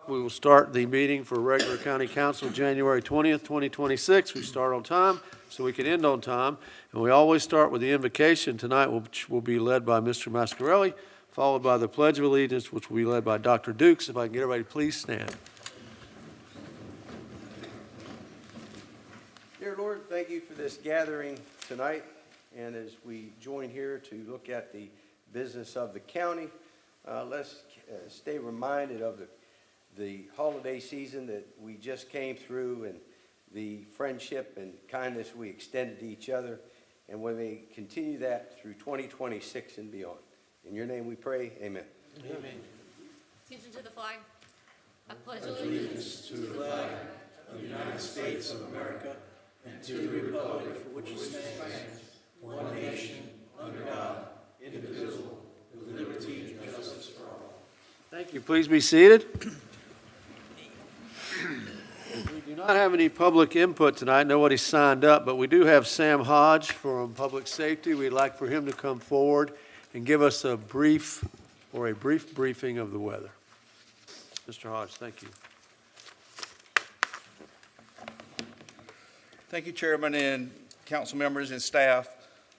We will start the meeting for regular County Council January 20th, 2026. We start on time so we can end on time. And we always start with the invocation. Tonight will be led by Mr. Mascarelli, followed by the Pledge of Allegiance, which will be led by Dr. Dukes. If I can get everybody, please stand. Dear Lord, thank you for this gathering tonight. And as we join here to look at the business of the county, let's stay reminded of the holiday season that we just came through and the friendship and kindness we extended to each other. And we may continue that through 2026 and beyond. In your name we pray, amen. Amen. Attention to the flag. I pledge allegiance to the flag of the United States of America and to the republic for which it stands, one nation, under God, indivisible, with liberty and justice for all. Thank you. Please be seated. We do not have any public input tonight. Nobody signed up, but we do have Sam Hodge from Public Safety. We'd like for him to come forward and give us a brief briefing of the weather. Mr. Hodge, thank you. Thank you, Chairman and council members and staff.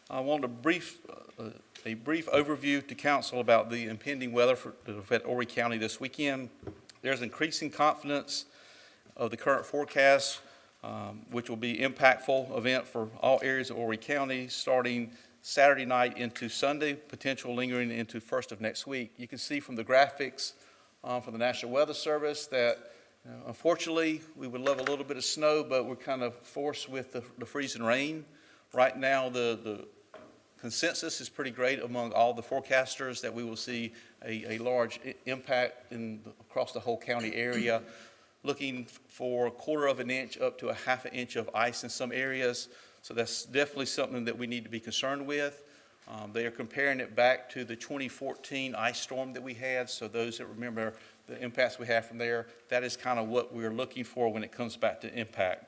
I want a brief overview to council about the impending weather at Horry County this weekend. There's increasing confidence of the current forecast, which will be impactful event for all areas of Horry County, starting Saturday night into Sunday, potential lingering into first of next week. You can see from the graphics from the National Weather Service that unfortunately we would love a little bit of snow, but we're kind of forced with the freezing rain. Right now the consensus is pretty great among all the forecasters that we will see a large impact across the whole county area, looking for a quarter of an inch up to a half an inch of ice in some areas. So that's definitely something that we need to be concerned with. They are comparing it back to the 2014 ice storm that we had. So those that remember the impacts we had from there, that is kind of what we're looking for when it comes back to impact.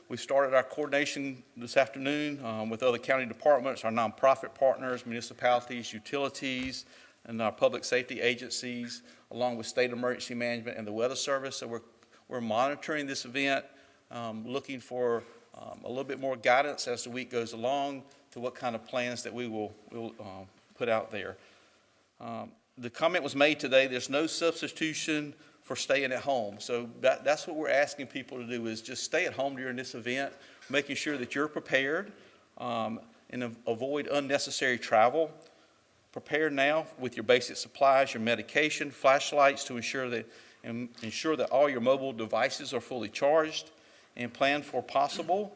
We started our coordination this afternoon with other county departments, our nonprofit partners, municipalities, utilities, and our public safety agencies, along with state emergency management and the weather service. So we're monitoring this event, looking for a little bit more guidance as the week goes along to what kind of plans that we will put out there. The comment was made today, there's no substitution for staying at home. So that's what we're asking people to do, is just stay at home during this event, making sure that you're prepared and avoid unnecessary travel. Prepare now with your basic supplies, your medication, flashlights to ensure that all your mobile devices are fully charged, and plan for possible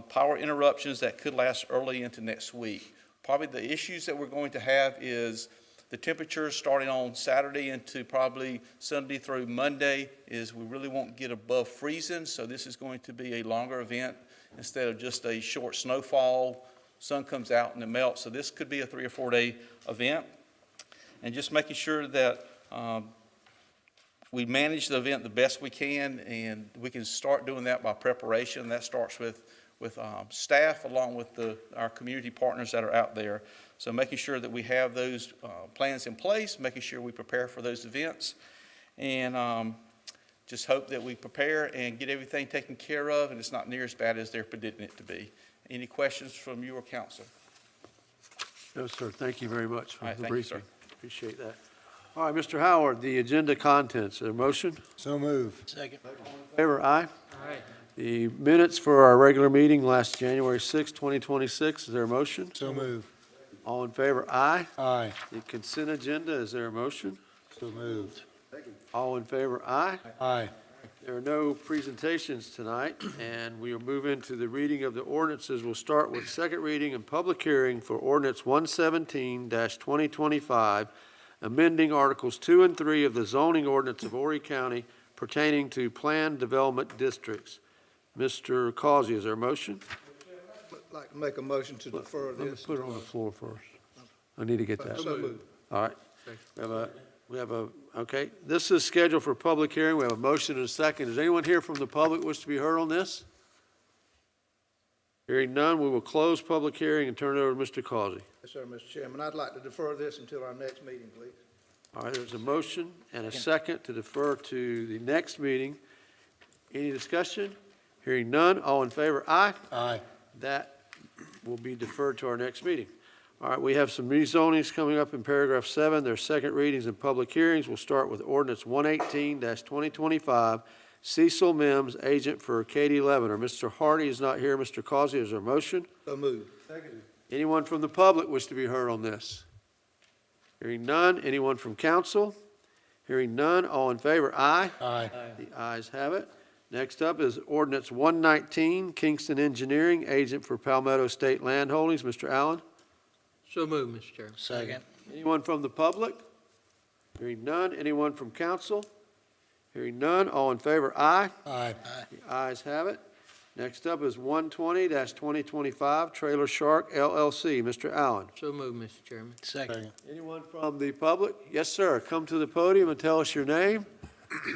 power interruptions that could last early into next week. Probably the issues that we're going to have is the temperatures starting on Saturday into probably Sunday through Monday is we really won't get above freezing. So this is going to be a longer event instead of just a short snowfall. Sun comes out and it melts. So this could be a 3 or 4 day event. And just making sure that we manage the event the best we can, and we can start doing that by preparation. That starts with staff along with our community partners that are out there. So making sure that we have those plans in place, making sure we prepare for those events, and just hope that we prepare and get everything taken care of and it's not near as bad as they're predicting it to be. Any questions from you or council? No, sir. Thank you very much for the Thank briefing. you, sir. Appreciate that. All right, Mr. Howard, the agenda contents. Is there a motion? So move. Second. Favor, aye. Aye. The minutes for our regular meeting last January 6, 2026. Is there a motion? So move. All in favor, aye. Aye. The consent agenda, is there a motion? So moved. All in favor, aye. Aye. There are no presentations tonight, and we will move into the reading of the ordinances. We'll start with second reading and public hearing for ordinance 117-2025, amending Articles 2 and 3 of the zoning ordinance of Horry County pertaining to planned development districts. Mr. Causey, is there a motion? I'd like to make a motion to defer Let me this. put it on the floor first. I need to get that. So moved. All right. Okay. This is scheduled for public hearing. We have a motion and a second. Is anyone here from the public wish to be heard on this? Hearing none, we will close public hearing and turn it over to Mr. Causey. Yes, sir, Mr. Chairman. I'd like to defer this until our next meeting, please. All right, there's a motion and a second to defer to the next meeting. Any discussion? Hearing none, all in favor, aye? Aye. That will be deferred to our next meeting. All right, we have some rezonings coming up in paragraph 7. There's second readings and public hearings. We'll start with ordinance 118-2025, Cecil Mims, agent for Katie Lebanon. Mr. Hardy is not here. Mr. Causey, is there a motion? So moved. Second. Anyone from the public wish to be heard on this? Hearing none. Anyone from council? Hearing none. All in favor, aye? Aye. The ayes have it. Next up is ordinance 119, Kingston Engineering, agent for Palmetto State Land Holdings. Mr. Allen? So moved, Mr. Chairman. Second. Anyone from the public? Hearing none. Anyone from council? Hearing none. All in favor, aye? Aye. The ayes have it. Next up is 120-2025, Trailer Shark LLC. Mr. Allen? So moved, Mr. Chairman. Second. Anyone from the public? Yes, sir. Come to the podium and tell us your name.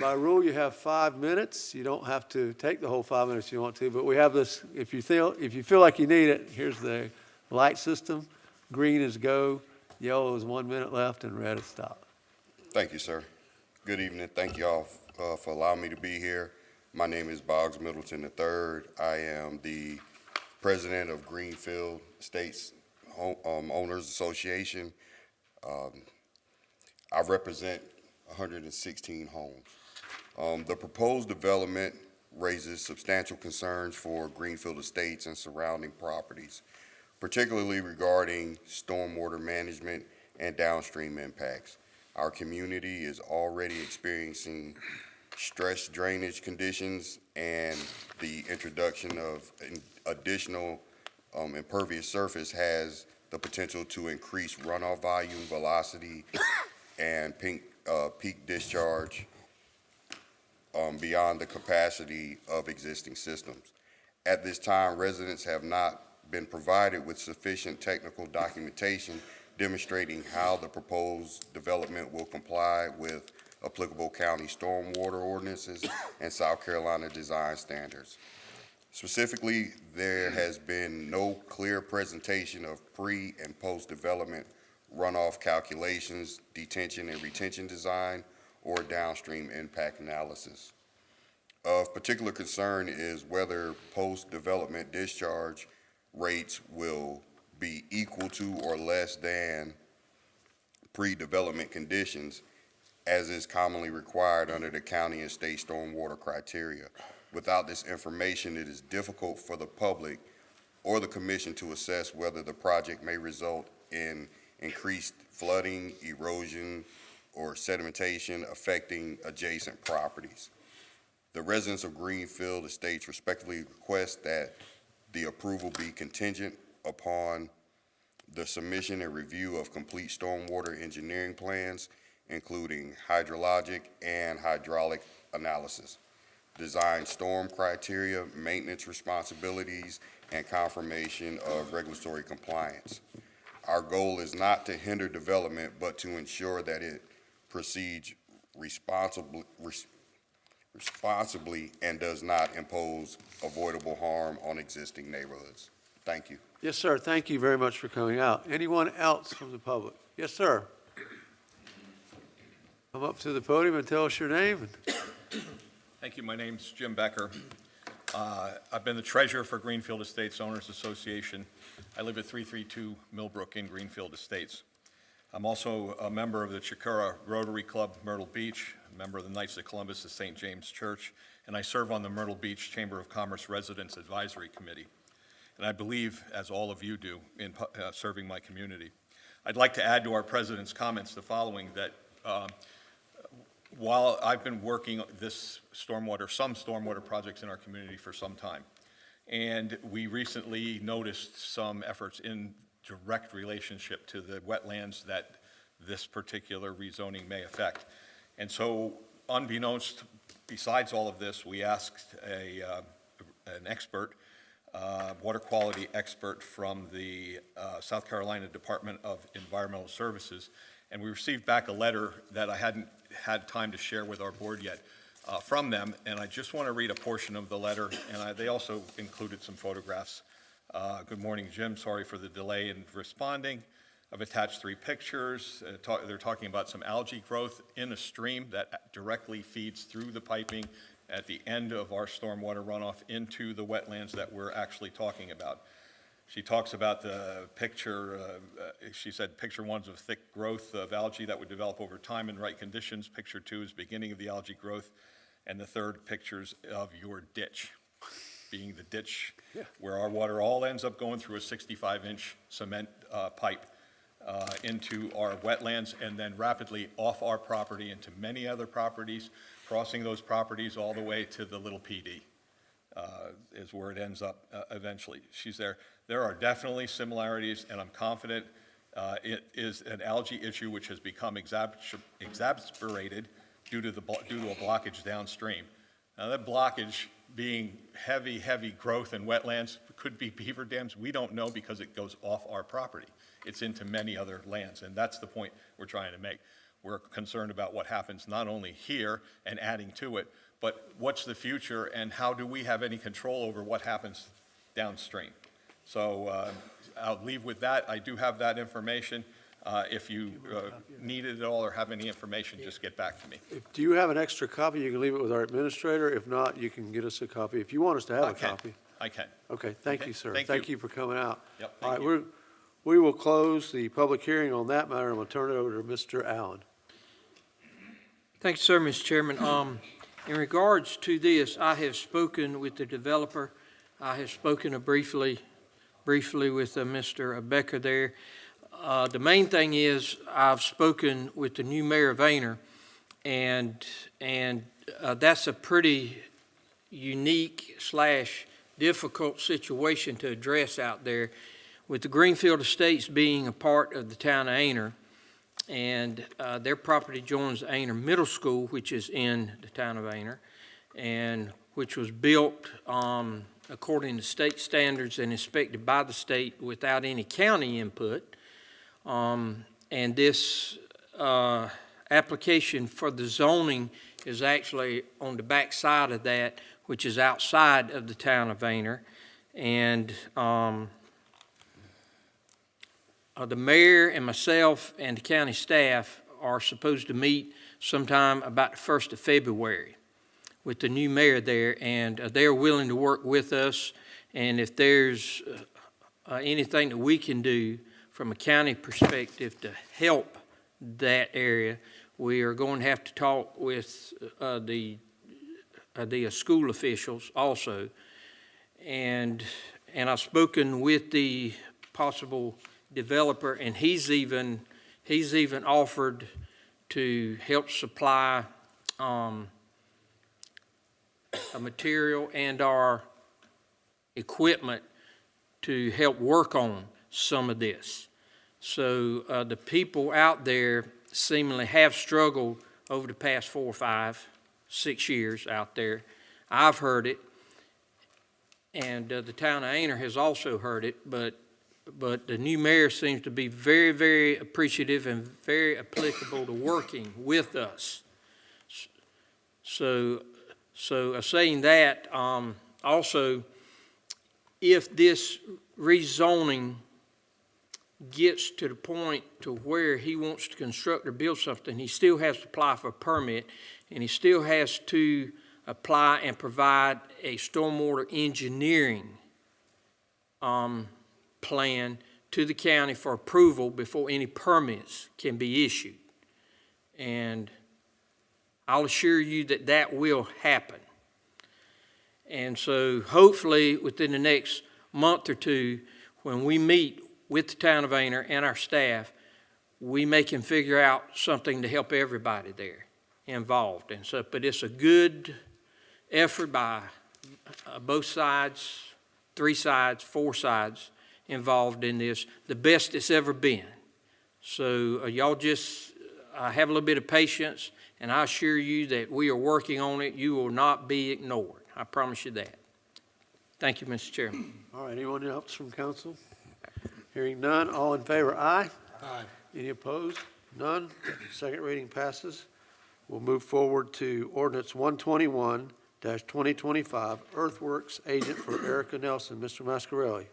By rule, you have 5 minutes. You don't have to take the whole 5 minutes if you want to, but we have this, if you feel like you need it, here's the light system. Green is go, yellow is 1 minute left, and red is stop. Thank you, sir. Good evening. Thank you all for allowing me to be here. My name is Boggs Middleton III. I am the president of Greenfield Estates Owners Association. I represent 116 homes. The proposed development raises substantial concerns for Greenfield Estates and surrounding properties, particularly regarding stormwater management and downstream impacts. Our community is already experiencing stress drainage conditions, and the introduction of additional impervious surface has the potential to increase runoff volume, velocity, and peak discharge beyond the capacity of existing systems. At this time, residents have not been provided with sufficient technical documentation demonstrating how the proposed development will comply with applicable county stormwater ordinances and South Carolina design standards. Specifically, there has been no clear presentation of pre- and post-development runoff calculations, detention and retention design, or downstream impact analysis. Of particular concern is whether post-development discharge rates will be equal to or less than pre-development conditions, as is commonly required under the county and state stormwater criteria. Without this information, it is difficult for the public or the commission to assess whether the project may result in increased flooding, erosion, or sedimentation affecting adjacent properties. The residents of Greenfield Estates respectfully request that the approval be contingent upon the submission and review of complete stormwater engineering plans, including hydrologic and hydraulic analysis, design storm criteria, maintenance responsibilities, and confirmation of regulatory compliance. Our goal is not to hinder development, but to ensure that it proceeds responsibly and does not impose avoidable harm on existing neighborhoods. Thank you. Yes, sir. Thank you very much for coming out. Anyone else from the public? Yes, sir. Come up to the podium and tell us your name. Thank you. My name's Jim Becker. I've been the treasurer for Greenfield Estates Owners Association. I live at 332 Millbrook in Greenfield Estates. I'm also a member of the Chikura Rotary Club, Myrtle Beach, a member of the Knights of Columbus at St. James Church, and I serve on the Myrtle Beach Chamber of Commerce Residents Advisory Committee. And I believe, as all of you do, in serving my community. I'd like to add to our president's comments the following, that while I've been working some stormwater projects in our community for some time, and we recently noticed some efforts in direct relationship to the wetlands that this particular rezoning may affect. And so, unbeknownst, besides all of this, we asked an expert, water quality expert from the South Carolina Department of Environmental Services, and we received back a letter that I hadn't had time to share with our board yet from them, and I just want to read a portion of the letter, and they also included some photographs. Good morning, Jim. Sorry for the delay in responding. I've attached 3 pictures. They're talking about some algae growth in a stream that directly feeds through the piping at the end of our stormwater runoff into the wetlands that we're actually talking about. She talks about the picture, she said picture 1's of thick growth of algae that would develop over time in right conditions. Picture 2 is beginning of the algae growth. And the 3rd picture's of your ditch, being the ditch where our water all ends up going through a 65-inch cement pipe into our wetlands and then rapidly off our property into many other properties, crossing those properties all the way to the little PD is where it ends up eventually. She's there. There are definitely similarities, and I'm confident it is an algae issue which has become exacerbated due to a blockage downstream. Now, that blockage being heavy growth in wetlands, could be beaver dams. We don't know because it goes off our property. It's into many other lands, and that's the point we're trying to make. We're concerned about what happens not only here and adding to it, but what's the future and how do we have any control over what happens downstream? So I'll leave with that. I do have that information. If you need it at all or have any information, just get back to me. Do you have an extra copy? You can leave it with our administrator. If not, you can get us a copy. If you want us to have a copy. I can. Okay, thank Okay, you, sir. thank Thank you. you for coming out. Yep, All thank right, we will close the public hearing on that matter. I'm going to turn it over to Mr. Allen. Thank you, sir, Mr. Chairman. In regards to this, I have spoken with the developer. I have spoken briefly with Mr. Becker there. The main thing is I've spoken with the new mayor of Aner, and that's a pretty unique / difficult situation to address out there, with the Greenfield Estates being a part of the town of Aner, and their property joins Aner Middle School, which is in the town of Aner, and which was built according to state standards and inspected by the state without any county input. And this application for the zoning is actually on the back side of that, which is outside of the town of Aner. And the mayor and myself and the county staff are supposed to meet sometime about the 1st of February with the new mayor there, and they're willing to work with us. And if there's anything that we can do from a county perspective to help that area, we are going to have to talk with the school officials also. And I've spoken with the possible developer, and he's even offered to help supply a material and our equipment to help work on some of this. So the people out there seemingly have struggled over the past 4, 5, 6 years out there. I've heard it, and the town of Aner has also heard it, but the new mayor seems to be very, very appreciative and very applicable to working with us. So saying that, also, if this rezoning gets to the point to where he wants to construct or build something, he still has to apply for a permit, and he still has to apply and provide a stormwater engineering plan to the county for approval before any permits can be issued. And I'll assure you that that will happen. And so hopefully within the next month or two, when we meet with the town of Aner and our staff, we may can figure out something to help everybody there involved. And so, but it's a good effort by both sides, 3 sides, 4 sides involved in this, the best it's ever been. So y'all just have a little bit of patience, and I assure you that we are working on it. You will not be ignored. I promise you that. Thank you, Mr. Chairman. All right, anyone else from council? Hearing none, all in favor, aye? Aye. Any opposed? None. Second reading passes. We'll move forward to ordinance 121-2025, Earthworks Agent for Erica Nelson. Mr. Mascarelli.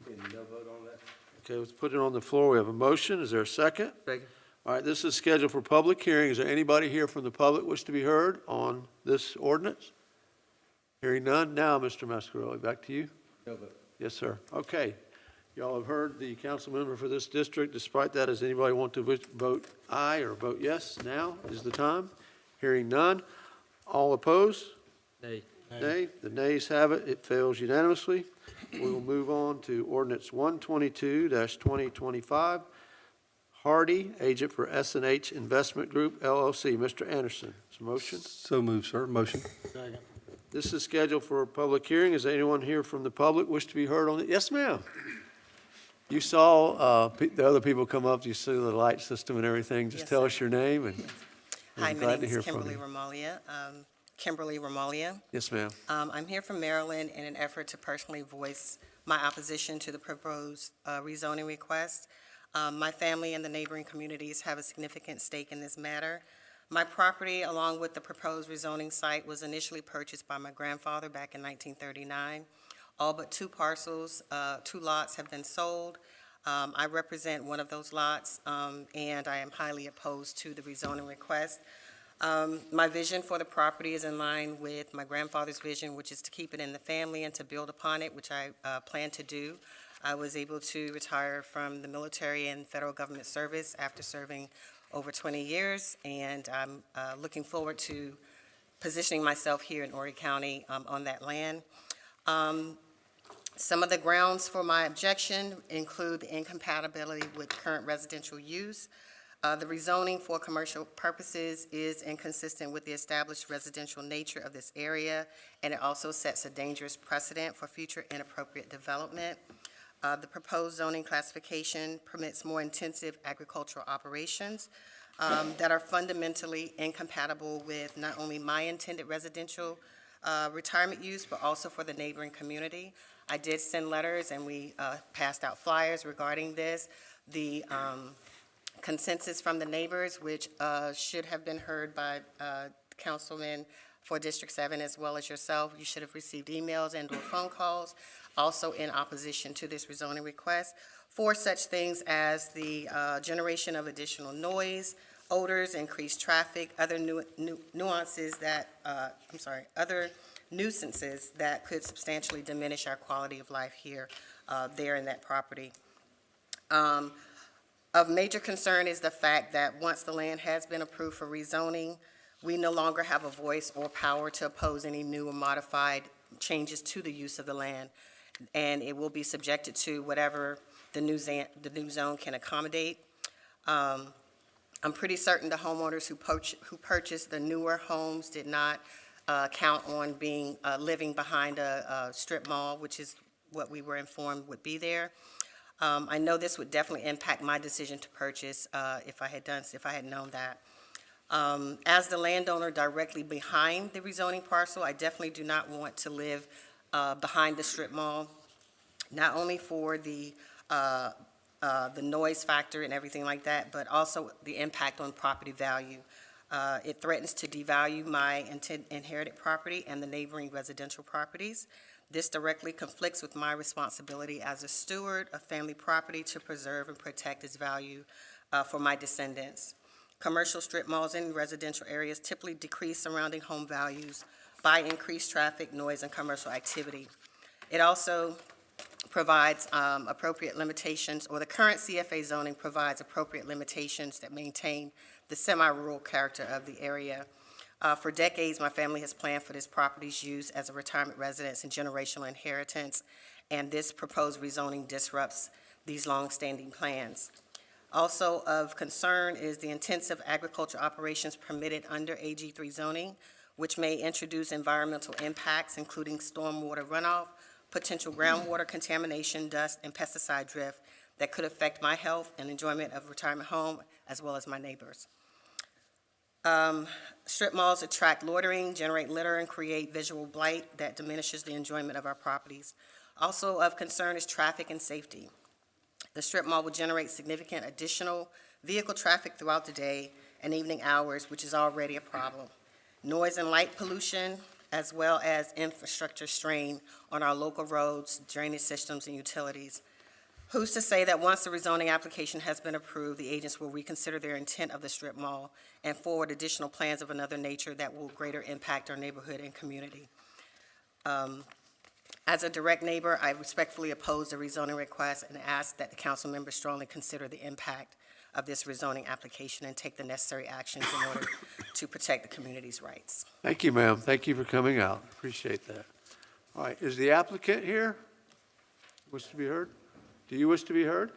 No vote on that? Okay, let's put it on the floor. We have a motion. Is there a second? Second. All right, this is scheduled for public hearing. Is there anybody here from the public wish to be heard on this ordinance? Hearing none. Now, Mr. Mascarelli, back to you. No vote. Yes, sir. Okay. Y'all have heard the council member for this district. Despite that, does anybody want to vote aye or vote yes? Now is the time. Hearing none. All opposed? Nay. Nay. The nays have it. It fails unanimously. We will move on to ordinance 122-2025. Hardy, agent for S&H Investment Group LLC. Mr. Anderson, is there a motion? So moved, sir. Motion. This is scheduled for a public hearing. Is anyone here from the public wish to be heard on it? Yes, ma'am. You saw the other people come up, you see the light system and everything. Just Yes, tell sir. us your name and Hi, I'm my glad name to hear is from Kimberly you. Romalia. Kimberly Romalia. Yes, ma'am. I'm here from Maryland in an effort to personally voice my opposition to the proposed rezoning request. My family and the neighboring communities have a significant stake in this matter. My property, along with the proposed rezoning site, was initially purchased by my grandfather back in 1939. All but two parcels, 2 lots have been sold. I represent one of those lots, and I am highly opposed to the rezoning request. My vision for the property is in line with my grandfather's vision, which is to keep it in the family and to build upon it, which I plan to do. I was able to retire from the military and federal government service after serving over 20 years, and I'm looking forward to positioning myself here in Horry County on that land. Some of the grounds for my objection include the incompatibility with current residential use. The rezoning for commercial purposes is inconsistent with the established residential nature of this area, and it also sets a dangerous precedent for future inappropriate development. The proposed zoning classification permits more intensive agricultural operations that are fundamentally incompatible with not only my intended residential retirement use, but also for the neighboring community. I did send letters and we passed out flyers regarding this. The consensus from the neighbors, which should have been heard by councilmen for District 7 as well as yourself. You should have received emails and or phone calls, also in opposition to this rezoning request, for such things as the generation of additional noise, odors, increased traffic, other nuances that, other nuisances that could substantially diminish our quality of life here, there in that property. Of major concern is the fact that once the land has been approved for rezoning, we no longer have a voice or power to oppose any new or modified changes to the use of the land, and it will be subjected to whatever the new zone can accommodate. I'm pretty certain the homeowners who purchased the newer homes did not count on being living behind a strip mall, which is what we were informed would be there. I know this would definitely impact my decision to purchase if I had known that. As the landowner directly behind the rezoning parcel, I definitely do not want to live behind the strip mall, not only for the noise factor and everything like that, but also the impact on property value. It threatens to devalue my inherited property and the neighboring residential properties. This directly conflicts with my responsibility as a steward of family property to preserve and protect its value for my descendants. Commercial strip malls in residential areas typically decrease surrounding home values by increased traffic, noise, and commercial activity. It also provides appropriate limitations, or the current CFA zoning provides appropriate limitations that maintain the semi-rural character of the area. For decades, my family has planned for this property's use as a retirement residence and generational inheritance, and this proposed rezoning disrupts these long-standing plans. Also of concern is the intensive agriculture operations permitted under AG3 zoning, which may introduce environmental impacts, including stormwater runoff, potential groundwater contamination, dust, and pesticide drift that could affect my health and enjoyment of retirement home, as well as my neighbors. Strip malls attract loitering, generate litter, and create visual blight that diminishes the enjoyment of our properties. Also of concern is traffic and safety. The strip mall will generate significant additional vehicle traffic throughout the day and evening hours, which is already a problem. Noise and light pollution, as well as infrastructure strain on our local roads, drainage systems, and utilities. Who's to say that once the rezoning application has been approved, the agents will reconsider their intent of the strip mall and forward additional plans of another nature that will greater impact our neighborhood and community? As a direct neighbor, I respectfully oppose the rezoning request and ask that the council members strongly consider the impact of this rezoning application and take the necessary actions in order to protect the community's rights. Thank you, ma'am. Thank you for coming out. Appreciate that. All right, is the applicant here? Wish to be heard? Do you wish to be heard?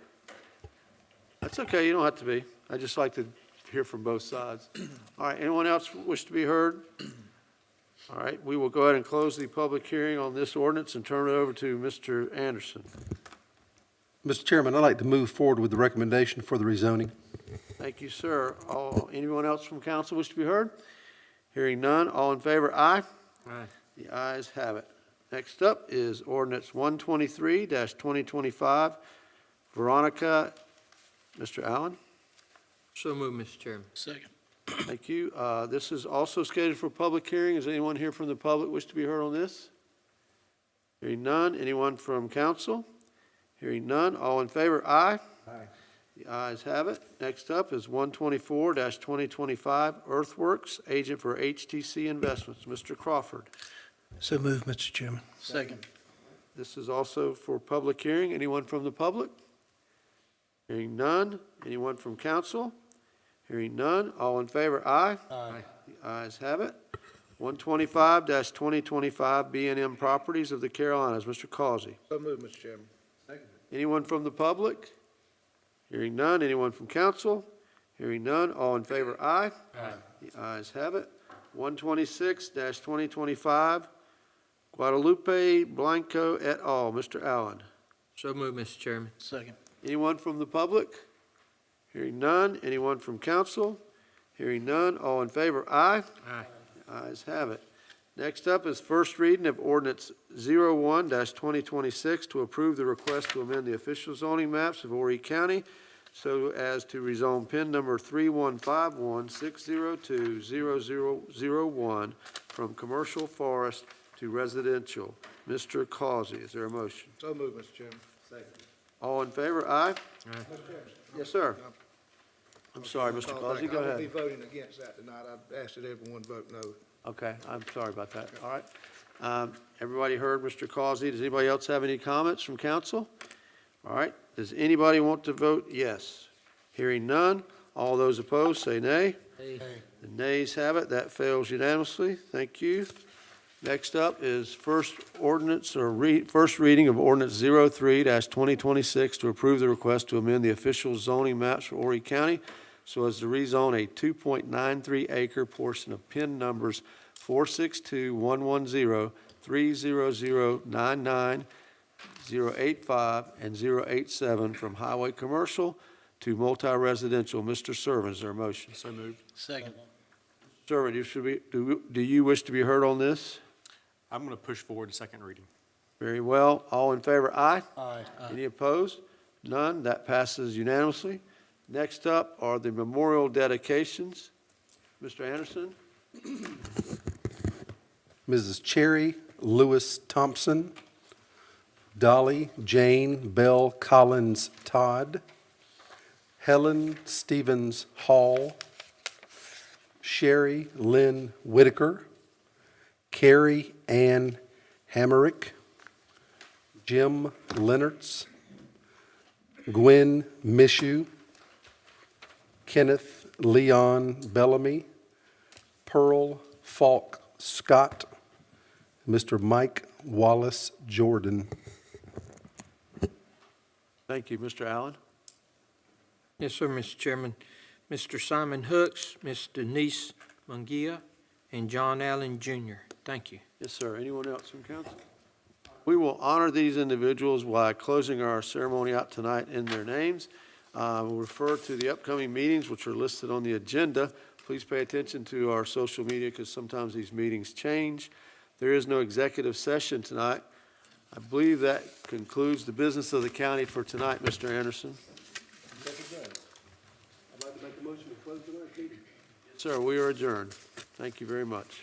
That's okay, you don't have to be. I just like to hear from both sides. All right, anyone else wish to be heard? All right, we will go ahead and close the public hearing on this ordinance and turn it over to Mr. Anderson. Mr. Chairman, I'd like to move forward with the recommendation for the rezoning. Thank you, sir. Anyone else from council wish to be heard? Hearing none, all in favor, aye? Aye. The ayes have it. Next up is ordinance 123-2025. Veronica, Mr. Allen? So moved, Mr. Chairman. Second. Thank you. This is also scheduled for public hearing. Is anyone here from the public wish to be heard on this? Hearing none. Anyone from council? Hearing none. All in favor, aye? Aye. The ayes have it. Next up is 124-2025 Earthworks, agent for HTC Investments. Mr. Crawford. So moved, Mr. Chairman. Second. This is also for public hearing. Anyone from the public? Hearing none. Anyone from council? Hearing none. All in favor, aye? Aye. The ayes have it. 125-2025 B&M Properties of the Carolinas. Mr. Causey. So moved, Mr. Chairman. Second. Anyone from the public? Hearing none. Anyone from council? Hearing none. All in favor, aye? Aye. The ayes have it. 126-2025 Guadalupe Blanco et al. Mr. Allen. So moved, Mr. Chairman. Second. Anyone from the public? Hearing none. Anyone from council? Hearing none. All in favor, aye? Aye. The ayes have it. Next up is first reading of ordinance 01-2026 to approve the request to amend the official zoning maps of Horry County so as to rezone PIN number 3151-602-0001 from commercial forest to residential. Mr. Causey, is there a motion? So moved, Mr. Chairman. Second. All in favor, aye? Aye. Yes, sir. I'm sorry, Mr. Causey, go I will be ahead. voting against that tonight. I've asked that everyone vote no. Okay, I'm sorry about that. All right. Everybody heard Mr. Causey. Does anybody else have any comments from council? All right. Does anybody want to vote yes? Hearing none. All those opposed, say nay. Aye. The nays have it. That fails unanimously. Thank you. Next up is first reading of ordinance 03-2026 to approve the request to amend the official zoning maps for Horry County so as to rezone a 2.93 acre portion of PIN numbers 462-110, 30099, 085, and 087 from highway commercial to multi-residential. Mr. Servant, is there a motion? So moved. Second. Servant, do you wish to be heard on this? I'm going to push forward to second reading. Very well. All in favor, aye? Aye. Any opposed? None. That passes unanimously. Next up are the memorial dedications. Mr. Anderson? Mrs. Cherry Lewis Thompson, Dolly Jane Bell Collins Todd, Helen Stevens Hall, Sherry Lynn Whitaker, Carrie Ann Hamerick, Jim Leonards, Gwen Mishu, Kenneth Leon Bellamy, Pearl Falk Scott, Mr. Mike Wallace Jordan. Thank you. Mr. Allen? Yes, sir, Mr. Chairman. Mr. Simon Hooks, Ms. Denise Mungia, and John Allen Jr. Thank you. Yes, sir. Anyone else from council? We will honor these individuals by closing our ceremony out tonight in their names. We'll refer to the upcoming meetings, which are listed on the agenda. Please pay attention to our social media because sometimes these meetings change. There is no executive session tonight. I believe that concludes the business of the county for tonight, Mr. Anderson. I'd like to make a motion to close tonight's meeting. Sir, we are adjourned. Thank you very much.